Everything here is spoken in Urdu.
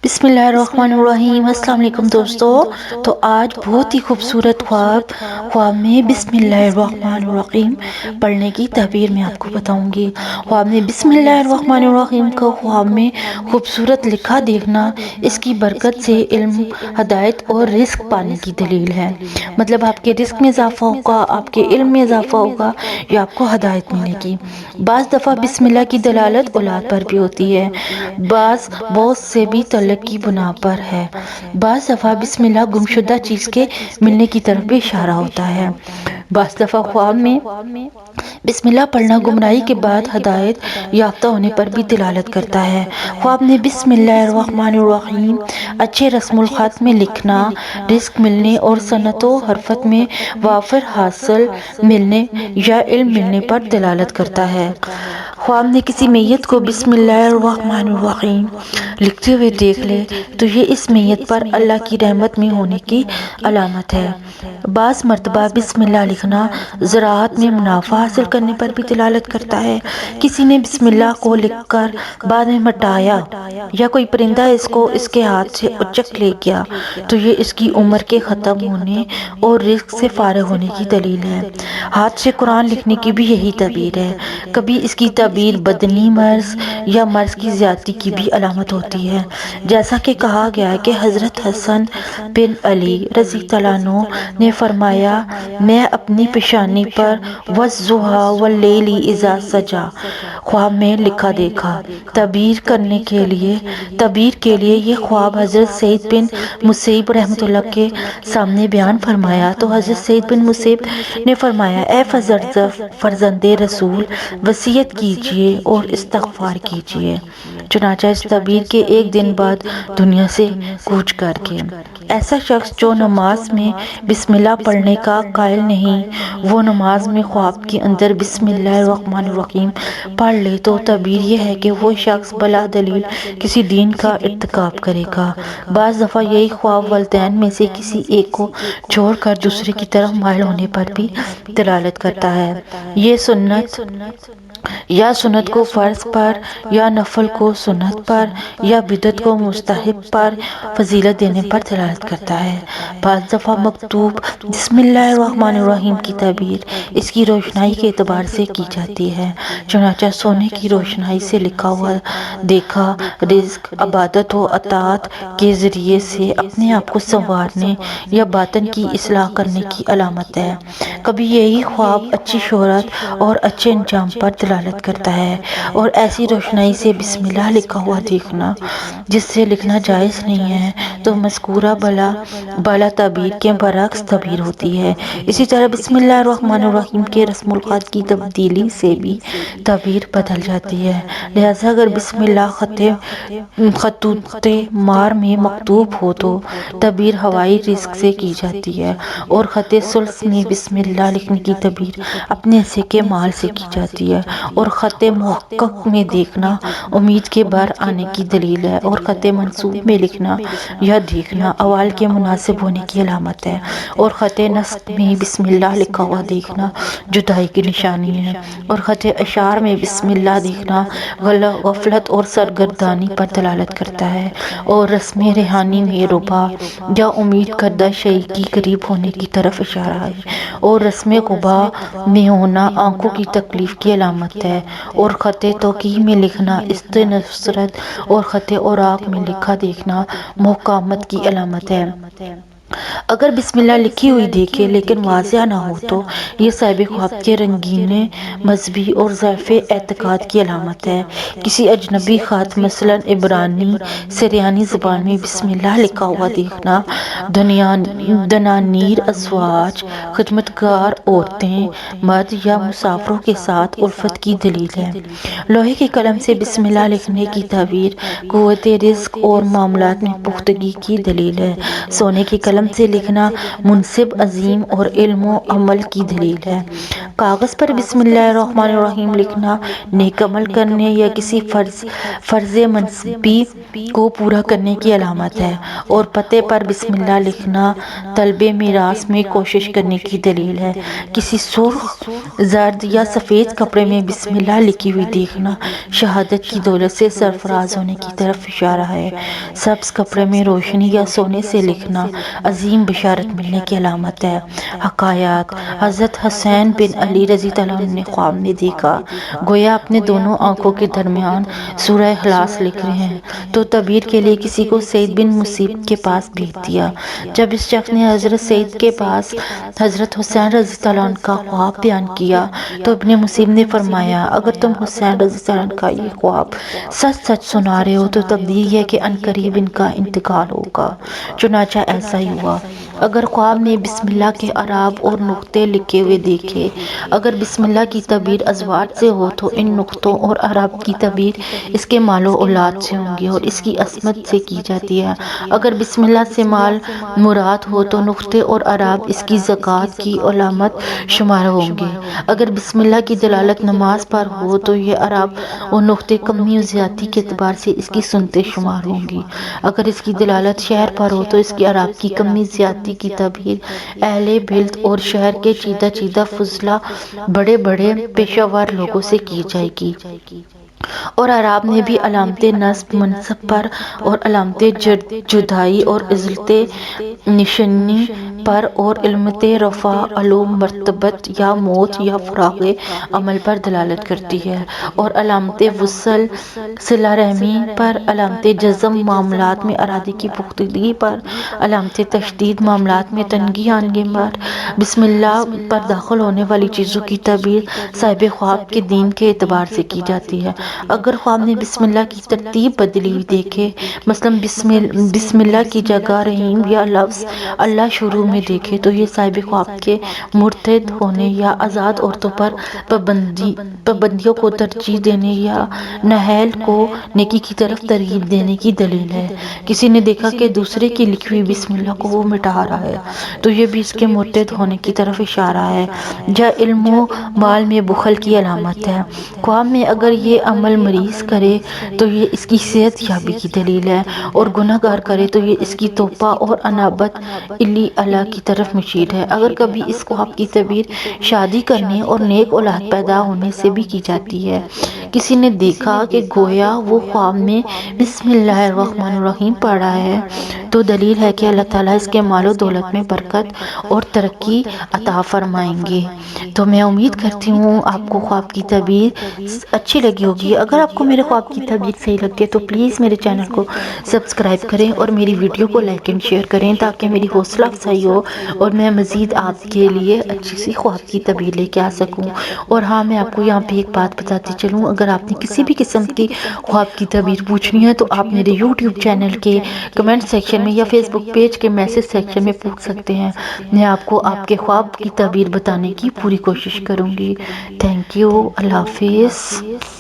بسم اللہ الرحمن الرحیم۔ السلام علیکم دوستو۔ تو آج بہت ہی خوبصورت خواب میں بسم اللہ الرحمن الرحیم پڑھنے کی تعبیر میں آپ کو بتاؤں گی۔ خواب میں بسم اللہ الرحمن الرحیم کا خواب میں خوبصورت لکھا دیکھنا اس کی برکت سے علم، ہدایت اور رزق پانے کی دلیل ہے۔ مطلب آپ کے رزق میں اضافہ ہوگا، آپ کے علم میں اضافہ ہوگا یا آپ کو ہدایت ملے گی۔ بعض دفعہ بسم اللہ کی دلالت اولاد پر بھی ہوتی ہے، بعض بہت سے بھی تعلق کی بنا پر ہے۔ بعض دفعہ بسم اللہ گمشدہ چیز کے ملنے کی طرف بھی اشارہ ہوتا ہے۔ بعض دفعہ خواب میں بسم اللہ پڑھنا گمراہی کے بعد ہدایت یافتہ ہونے پر بھی دلالت کرتا ہے۔ خواب میں بسم اللہ الرحمن الرحیم اچھے رسم الخط میں لکھنا رزق ملنے اور صنعت و حرفت میں وافر حاصل ملنے یا علم ملنے پر دلالت کرتا ہے۔ خواب میں کسی میت کو بسم اللہ الرحمن الرحیم لکھتے ہوئے دیکھ لے تو یہ اس میت پر اللہ کی رحمت میں ہونے کی علامت ہے۔ بعض مرتبہ بسم اللہ لکھنا زراعت میں منافع حاصل کرنے پر بھی دلالت کرتا ہے۔ کسی نے بسم اللہ کو لکھ کر بعد میں مٹایا یا کوئی پرندہ اس کو اس کے ہاتھ سے اچک لے گیا تو یہ اس کی عمر کے ختم ہونے اور رزق سے فارغ ہونے کی دلیل ہے۔ ہاتھ سے قرآن لکھنے کی بھی یہی تعبیر ہے۔ کبھی اس کی تعبیر بدنی مرض یا مرض کی زیادتی کی بھی علامت ہوتی ہے، جیسا کہ کہا گیا ہے کہ حضرت حسن بن علی رضی اللہ عنہ نے فرمایا، میں اپنی پیشانی پر والضحیٰ واللیل اذا سجا خواب میں لکھا دیکھا۔ تعبیر کے لیے یہ خواب حضرت سعید بن مسیب رحمۃ اللہ کے سامنے بیان فرمایا تو حضرت سعید بن مسیب نے فرمایا، اے فرزند رسول، وصیت کیجئے اور استغفار کیجئے۔ چنانچہ اس تعبیر کے ایک دن بعد دنیا سے کوچ کر کے ایسا شخص جو نماز میں بسم اللہ پڑھنے کا قائل نہیں، وہ نماز میں خواب کے اندر بسم اللہ الرحمن الرحیم پڑھ لے تو تعبیر یہ ہے کہ وہ شخص بلا دلیل کسی دین کا ارتکاب کرے گا۔ بعض دفعہ یہی خواب والدین میں سے کسی ایک کو چھوڑ کر دوسرے کی طرف مائل ہونے پر بھی دلالت کرتا ہے۔ یہ سنت کو فرض پر یا نفل کو سنت پر یا بدعت کو مستحب پر فضیلت دینے پر دلالت کرتا ہے۔ بعض دفعہ مکتوب بسم اللہ الرحمن الرحیم کی تعبیر اس کی روشنائی کے اعتبار سے کی جاتی ہے۔ چنانچہ سونے کی روشنائی سے لکھا ہوا دیکھا رزق، عبادت و اطاعت کے ذریعے سے اپنے آپ کو سنوارنے یا باطن کی اصلاح کرنے کی علامت ہے۔ کبھی یہی خواب اچھی شہرت اور اچھے انجام پر دلالت کرتا ہے اور ایسی روشنائی سے بسم اللہ لکھا ہوا دیکھنا جس سے لکھنا جائز نہیں ہے تو مذکورہ بالا تعبیر کے برعکس تعبیر ہوتی ہے۔ اسی طرح بسم اللہ الرحمن الرحیم کے رسم الخط کی تبدیلی سے بھی تعبیر بدل جاتی ہے۔ لہذا اگر بسم اللہ خطوط مار میں مکتوب ہو تو تعبیر ہوائی رزق سے کی جاتی ہے، اور خط ثلث میں بسم اللہ لکھنے کی تعبیر اپنے حصے کے مال سے کی جاتی ہے، اور خط محقق میں دیکھنا امید کے بھر آنے کی دلیل ہے، اور خط منصوب میں لکھنا یا دیکھنا احوال کے مناسب ہونے کی علامت ہے، اور خط نسق میں بسم اللہ لکھا ہوا دیکھنا جدائی کی نشانی ہے، اور خط اشعار میں بسم اللہ دیکھنا غفلت اور سرگردانی پر دلالت کرتا ہے، اور رسم ریحانی میں ربا یا امید کردہ شیء کی قریب ہونے کی طرف اشارہ ہے، اور رسم قبا میں ہونا آنکھوں کی تکلیف کی علامت ہے، اور خط توقیع میں لکھنا استنصرت اور خط اوراق میں لکھا دیکھنا محکامت کی علامت ہے۔ اگر بسم اللہ لکھی ہوئی دیکھے لیکن واضح نہ ہو تو یہ صاحب خواب کے رنگین مذہبی اور ضعیف اعتقاد کی علامت ہے۔ کسی اجنبی خط مثلاً عبرانی سریانی زبان میں بسم اللہ لکھا ہوا دیکھنا دنانیر ازواج، خدمتگار عورتیں، مرد یا مسافروں کے ساتھ الفت کی دلیل ہے۔ لوہے کے قلم سے بسم اللہ لکھنے کی تعبیر قوت رزق اور معاملات میں پختگی کی دلیل ہے۔ سونے کے قلم سے لکھنا منصب عظیم اور علم و عمل کی دلیل ہے۔ کاغذ پر بسم اللہ الرحمن الرحیم لکھنا نیک عمل کرنے یا کسی فرض منصبی کو پورا کرنے کی علامت ہے، اور پتے پر بسم اللہ لکھنا طلب میراث میں کوشش کرنے کی دلیل ہے۔ کسی سرخ، زرد یا سفید کپڑے میں بسم اللہ لکھی ہوئی دیکھنا شہادت کی دولت سے سرفراز ہونے کی طرف اشارہ ہے۔ سبز کپڑے میں روشنی یا سونے سے لکھنا عظیم بشارت ملنے کی علامت ہے۔ حکایات: حضرت حسین بن علی رضی اللہ عنہ نے خواب میں دیکھا گویا اپنے دونوں آنکھوں کے درمیان سورہ اخلاص لکھ رہے ہیں، تو تعبیر کے لیے کسی کو سعید بن مسیب کے پاس بھیج دیا۔ جب اس شخص نے حضرت سعید کے پاس حضرت حسین رضی اللہ عنہ کا خواب بیان کیا تو ابن مسیب نے فرمایا، اگر تم حسین رضی اللہ عنہ کا یہ خواب سچ سچ سنا رہے ہو تو تقدیر ہے کہ عنقریب ان کا انتقال ہوگا۔ چنانچہ ایسا ہی ہوا۔ اگر خواب میں بسم اللہ کے اعراب اور نقطے لکھے ہوئے دیکھے، اگر بسم اللہ کی تعبیر ازواج سے ہو تو ان نقطوں اور اعراب کی تعبیر اس کے مال و اولاد سے ہوں گی اور اس کی عصمت سے کی جاتی ہے۔ اگر بسم اللہ سے مال مراد ہو تو نقطے اور اعراب اس کی زکوٰۃ کی علامت شمار ہوں گے۔ اگر بسم اللہ کی دلالت نماز پر ہو تو یہ اعراب اور نقطے کمی و زیادتی کے اعتبار سے اس کی سنتیں شمار ہوں گی۔ اگر اس کی دلالت شہر پر ہو تو اس کے اعراب کی کمی زیادتی کی تعبیر اہل بلد اور شہر کے چیدہ چیدہ فضلاء بڑے بڑے پیشہ ور لوگوں سے کی جائے گی۔ اور اعراب نے بھی علامت نصب منصب پر اور علامت جدائی اور عزلت نشانی پر اور علامت رفع علو مرتبت یا موت یا فراغ عمل پر دلالت کرتی ہے، اور علامت وصل صلہ رحمی پر، علامت جزم معاملات میں ارادے کی پختگی پر، علامت تشدید معاملات میں تنگی آنے پر، بسم اللہ پر داخل ہونے والی چیزوں کی تعبیر صاحب خواب کے دین کے اعتبار سے کی جاتی ہے۔ اگر خواب میں بسم اللہ کی ترتیب بدلی ہوئی دیکھے، مثلا بسم اللہ کی جگہ رحیم یا لفظ اللہ شروع میں دیکھے، تو یہ صاحب خواب کے مرتد ہونے یا آزاد عورتوں پر پابندیوں کو ترجیح دینے یا نااہل کو نیکی کی طرف ترغیب دینے کی دلیل ہے۔ کسی نے دیکھا کہ دوسرے کی لکھی ہوئی بسم اللہ کو وہ مٹا رہا ہے، تو یہ بھی اس کے مرتد ہونے کی طرف اشارہ ہے، یا علم و مال میں بخل کی علامت ہے۔ خواب میں اگر یہ عمل مریض کرے تو یہ اس کی صحت یابی کی دلیل ہے، اور گناہ گار کرے تو یہ اس کی توبہ اور انابت اللہ کی طرف مشیر ہے۔ اگر کبھی اس خواب کی تعبیر شادی کرنے اور نیک اولاد پیدا ہونے سے بھی کی جاتی ہے۔ کسی نے دیکھا کہ گویا وہ خواب میں بسم اللہ الرحمن الرحیم پڑھ رہا ہے، تو دلیل ہے کہ اللہ تعالیٰ اس کے مال و دولت میں برکت اور ترقی عطا فرمائیں گے۔ تو میں امید کرتی ہوں آپ کو خواب کی تعبیر اچھی لگی ہوگی۔ اگر آپ کو میرے خواب کی تعبیر صحیح لگتی ہے تو پلیز میرے چینل کو سبسکرائب کریں اور میری ویڈیو کو لائک اینڈ شیئر کریں، تاکہ میری حوصلہ افزائی ہو اور میں مزید آپ کے لیے اچھی سی خواب کی تعبیر لے کے آ سکوں۔ اور ہاں، میں آپ کو یہاں پہ ایک بات بتاتی چلوں، اگر آپ نے کسی بھی قسم کی خواب کی تعبیر پوچھنی ہے تو آپ میرے یوٹیوب چینل کے کمنٹ سیکشن میں یا فیس بک پیج کے میسج سیکشن میں پوچھ سکتے ہیں۔ میں آپ کو آپ کے خواب کی تعبیر بتانے کی پوری کوشش کروں گی۔ تھینک یو، اللہ حافظ۔